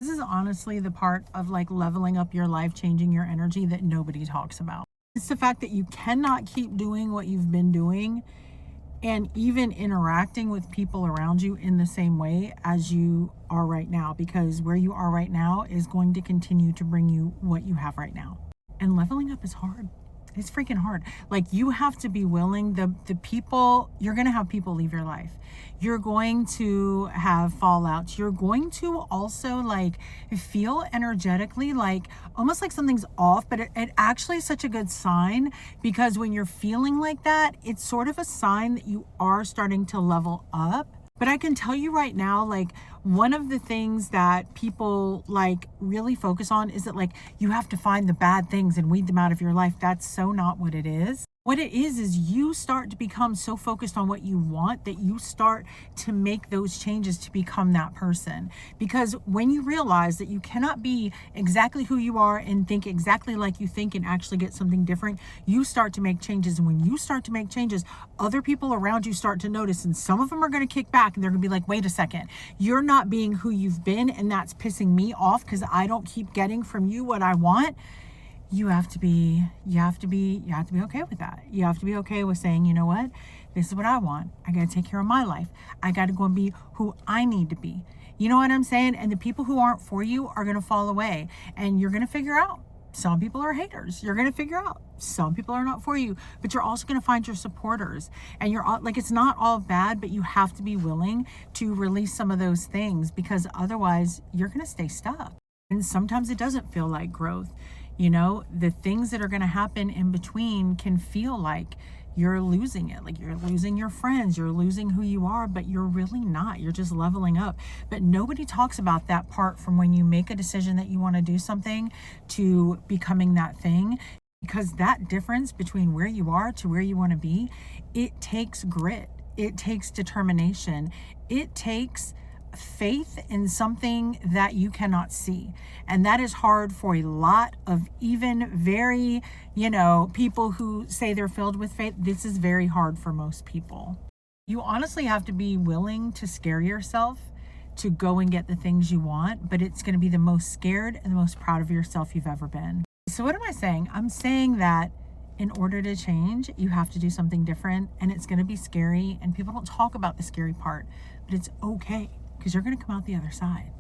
This is honestly the part of like leveling up your life, changing your energy that nobody talks about. It's the fact that you cannot keep doing what you've been doing and even interacting with people around you in the same way as you are right now, because where you are right now is going to continue to bring you what you have right now. And leveling up is hard. It's freaking hard. Like, you have to be willing. The people, you're going to have people leave your life. You're going to have fallouts. You're going to also like feel energetically like almost like something's off, but it actually is such a good sign, because when you're feeling like that, it's sort of a sign that you are starting to level up. But I can tell you right now, like, one of the things that people like really focus on is that like you have to find the bad things and weed them out of your life. That's so not what it is. What it is you start to become so focused on what you want that you start to make those changes to become that person. Because when you realize that you cannot be exactly who you are and think exactly like you think and actually get something different, you start to make changes. And when you start to make changes, other people around you start to notice. And some of them are going to kick back and they're going to be like, wait a second, you're not being who you've been. And that's pissing me off because I don't keep getting from you what I want. You have to be okay with that. You have to be okay with saying, you know what, this is what I want. I got to take care of my life. I got to go and be who I need to be. You know what I'm saying? And the people who aren't for you are going to fall away, and you're going to figure out some people are haters. You're going to figure out some people are not for you, but you're also going to find your supporters. And you're all, like, it's not all bad, but you have to be willing to release some of those things, because otherwise you're going to stay stuck. And sometimes it doesn't feel like growth. You know, the things that are going to happen in between can feel like you're losing it, like you're losing your friends, you're losing who you are, but you're really not. You're just leveling up. But nobody talks about that part from when you make a decision that you want to do something to becoming that thing, because that difference between where you are to where you want to be, it takes grit, it takes determination, it takes faith in something that you cannot see. And that is hard for a lot of even very, people who say they're filled with faith. This is very hard for most people. You honestly have to be willing to scare yourself to go and get the things you want, but it's going to be the most scared and the most proud of yourself you've ever been. So what am I saying? I'm saying that in order to change, you have to do something different, and it's going to be scary, and people don't talk about the scary part, but it's okay, because you're going to come out the other side.